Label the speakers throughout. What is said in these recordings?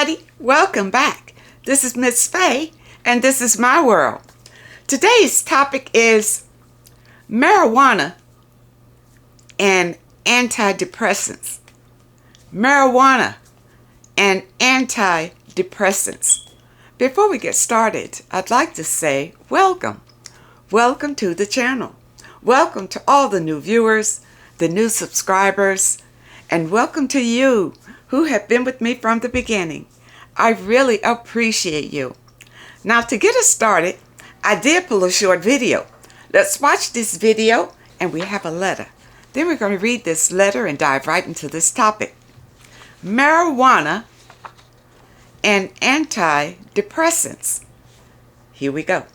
Speaker 1: everybody, welcome back. This is Miss Faye, and this is my world. Today's topic is marijuana and antidepressants. Marijuana and antidepressants. Before we get started, I'd like to say welcome. Welcome to the channel. Welcome to all the new viewers, the new subscribers, and welcome to you who have been with me from the beginning. I really appreciate you. Now, to get us started, I did pull a short video. Let's watch this video, and we have a letter. Then we're going to read this letter and dive right into this topic. Marijuana and antidepressants. Here we go.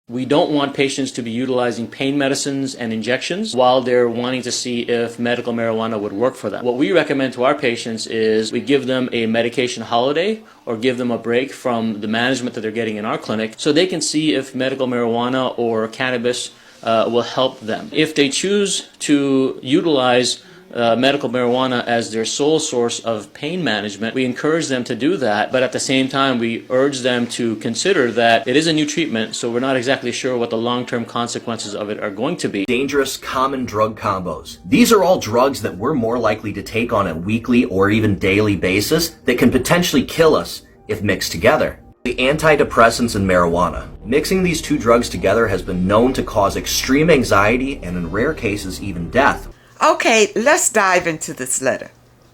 Speaker 2: We don't want patients to be utilizing pain medicines and injections while they're wanting to see if medical marijuana would work for them. What we recommend to our patients is we give them a medication holiday or give them a break from the management that they're getting in our clinic so they can see if medical marijuana or cannabis will help them. If they choose to utilize medical marijuana as their sole source of pain management, we encourage them to do that, but at the same time we urge them to consider that it is a new treatment, so we're not exactly sure what the long-term consequences of it are going to be.
Speaker 3: Dangerous common drug combos. These are all drugs that we're more likely to take on a weekly or even daily basis that can potentially kill us if mixed together. The antidepressants and marijuana. Mixing these two drugs together has been known to cause extreme anxiety and in rare cases even death.
Speaker 1: Okay, let's dive into this letter.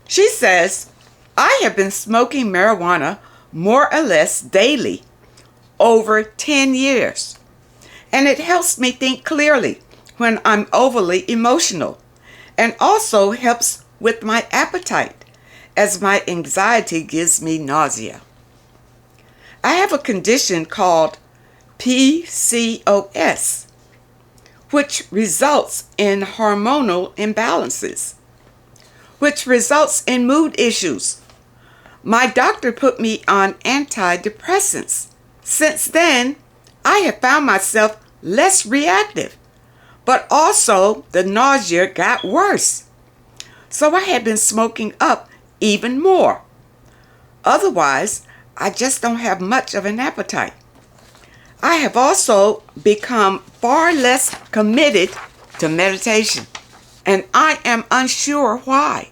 Speaker 1: She says, I have been smoking marijuana more or less daily over 10 years. And it helps me think clearly when I'm overly emotional and also helps with my appetite as my anxiety gives me nausea. I have a condition called PCOS, which results in hormonal imbalances, which results in mood issues. My doctor put me on antidepressants. Since then, I have found myself less reactive, but also the nausea got worse. So I have been smoking up even more. Otherwise, I just don't have much of an appetite. I have also become far less committed to meditation, and I am unsure why.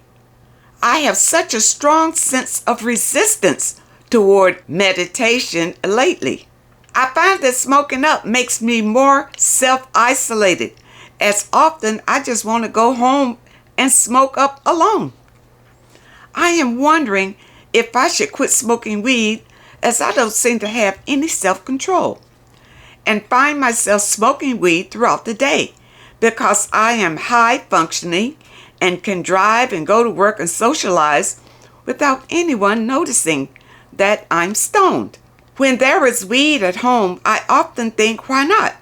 Speaker 1: I have such a strong sense of resistance toward meditation lately. I find that smoking up makes me more self-isolated, as often I just want to go home and smoke up alone. I am wondering if I should quit smoking weed, as I don't seem to have any self-control, and find myself smoking weed throughout the day because I am high functioning and can drive and go to work and socialize without anyone noticing that I'm stoned. When there is weed at home, I often think, why not?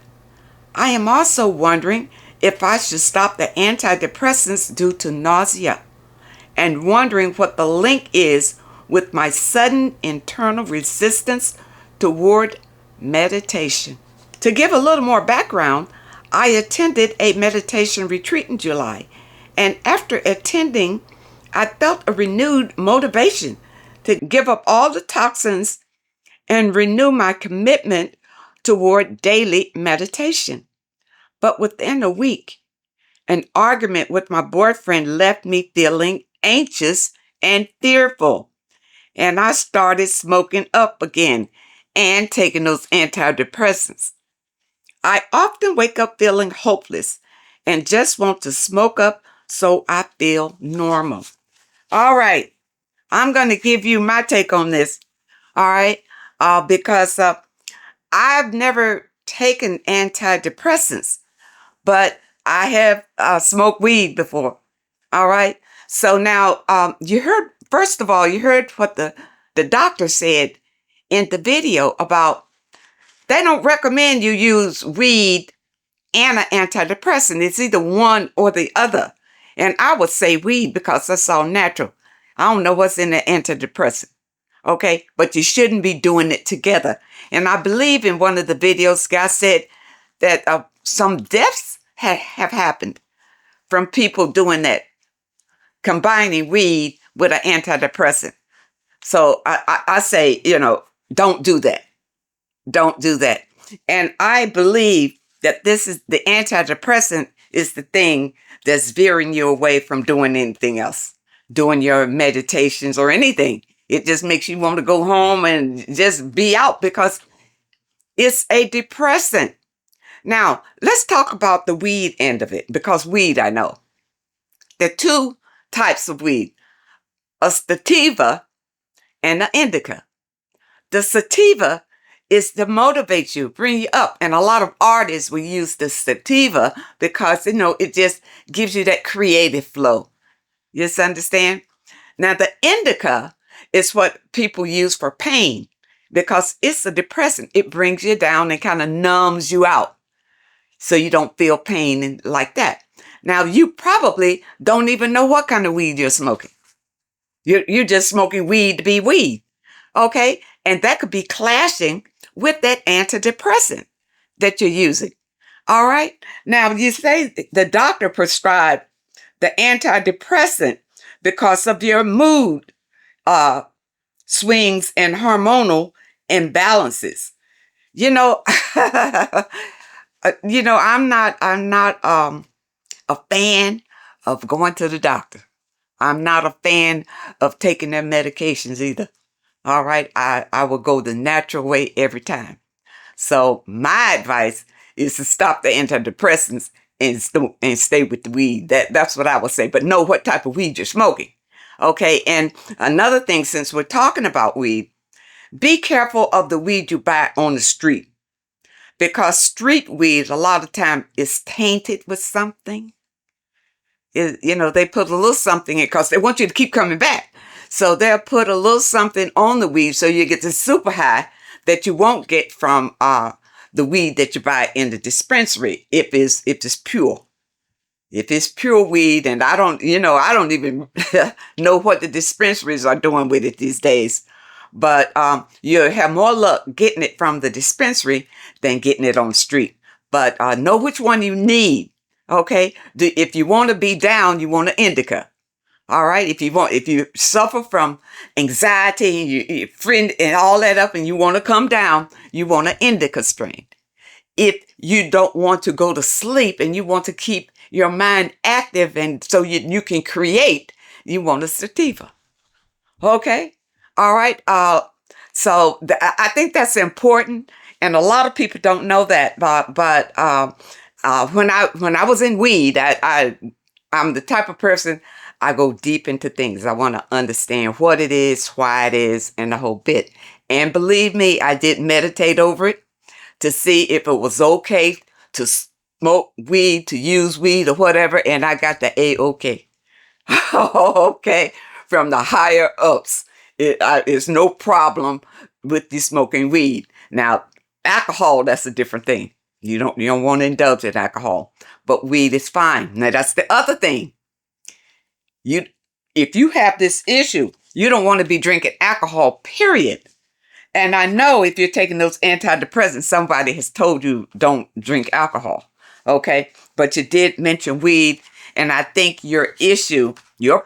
Speaker 1: I am also wondering if I should stop the antidepressants due to nausea, and wondering what the link is with my sudden internal resistance toward meditation. To give a little more background, I attended a meditation retreat in July, and after attending, I felt a renewed motivation to give up all the toxins and renew my commitment toward daily meditation. But within a week, an argument with my boyfriend left me feeling anxious and fearful, and I started smoking up again and taking those antidepressants. I often wake up feeling hopeless and just want to smoke up so I feel normal. All right, I'm going to give you my take on this. All right, because I've never taken antidepressants, but I have smoked weed before. All right, so now you heard, first of all, you heard what the doctor said in the video about they don't recommend you use weed and an antidepressant. It's either one or the other. And I would say weed because that's all natural. I don't know what's in the antidepressant. Okay, but you shouldn't be doing it together. And I believe in one of the videos, guy said that some deaths have happened from people doing that, combining weed with an antidepressant. So I say, don't do that. Don't do that. And I believe that this is the antidepressant is the thing that's veering you away from doing anything else, doing your meditations or anything. It just makes you want to go home and just be out because it's a depressant. Now, let's talk about the weed end of it, because weed, I know. There are two types of weed, a sativa and an indica. The sativa is to motivate you, bring you up. And a lot of artists will use the sativa because, it just gives you that creative flow. You just understand? Now, the indica is what people use for pain because it's a depressant. It brings you down and kind of numbs you out so you don't feel pain like that. Now, you probably don't even know what kind of weed you're smoking. You're just smoking weed to be weed. Okay? And that could be clashing with that antidepressant that you're using. All right? Now, you say the doctor prescribed the antidepressant because of your mood swings and hormonal imbalances. I'm not a fan of going to the doctor. I'm not a fan of taking their medications either. All right. I will go the natural way every time. So my advice is to stop the antidepressants and stay with the weed. That's what I would say. But know what type of weed you're smoking. Okay. And another thing, since we're talking about weed, be careful of the weed you buy on the street, because street weed a lot of time is tainted with something. They put a little something in because they want you to keep coming back. So they'll put a little something on the weed so you get the super high that you won't get from the weed that you buy in the dispensary if it's pure. If it's pure weed, and I don't even know what the dispensaries are doing with it these days. But you'll have more luck getting it from the dispensary than getting it on the street. But know which one you need. Okay? If you want to be down, you want an indica. All right? If you suffer from anxiety and you friend and all that up and you want to come down, you want an indica strain. If you don't want to go to sleep and you want to keep your mind active and so you can create, you want a sativa. Okay? All right. So I think that's important, and a lot of people don't know that. But when I was in weed, I'm the type of person, I go deep into things. I want to understand what it is, why it is, and the whole bit. And believe me, I did meditate over it to see if it was okay to smoke weed, to use weed, or whatever. And I got the A-OK. Okay, from the higher ups. It's no problem with you smoking weed. Now, alcohol, that's a different thing. You don't want to indulge in alcohol, but weed is fine. Now, that's the other thing. If you have this issue, you don't want to be drinking alcohol, period. And I know if you're taking those antidepressants, somebody has told you don't drink alcohol. Okay, but you did mention weed, and I think your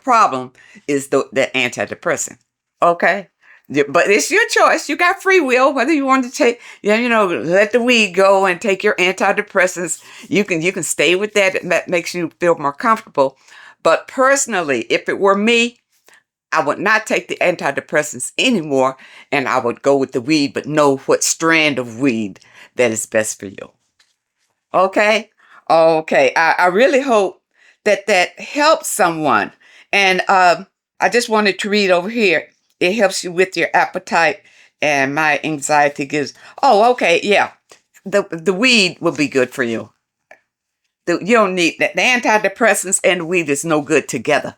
Speaker 1: problem is the antidepressant. Okay. But it's your choice. You got free will, whether you want to take, let the weed go and take your antidepressants. You can stay with that. That makes you feel more comfortable. But personally, if it were me, I would not take the antidepressants anymore, and I would go with the weed, but know what strand of weed that is best for you. Okay? Okay. I really hope that helps someone. And I just wanted to read over here. It helps you with your appetite, and my anxiety gives. Oh, okay, yeah. The weed will be good for you. You don't need that. The antidepressants and the weed is no good together.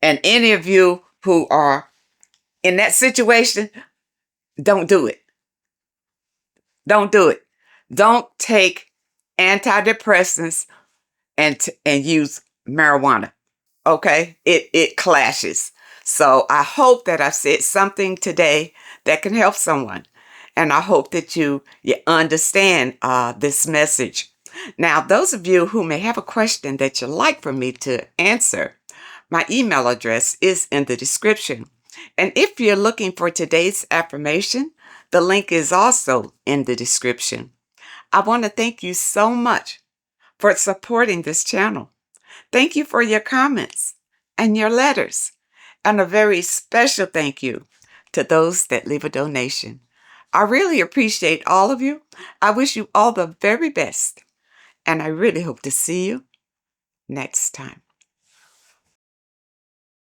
Speaker 1: And any of you who are in that situation, don't do it. Don't do it. Don't take antidepressants and use marijuana. Okay? It clashes. So I hope that I said something today that can help someone. And I hope that you understand this message. Now, those of you who may have a question that you'd like for me to answer, my email address is in the description. And if you're looking for today's affirmation, the link is also in the description. I want to thank you so much for supporting this channel. Thank you for your comments and your letters. And a very special thank you to those that leave a donation. I really appreciate all of you. I wish you all the very best. And I really hope to see you next time.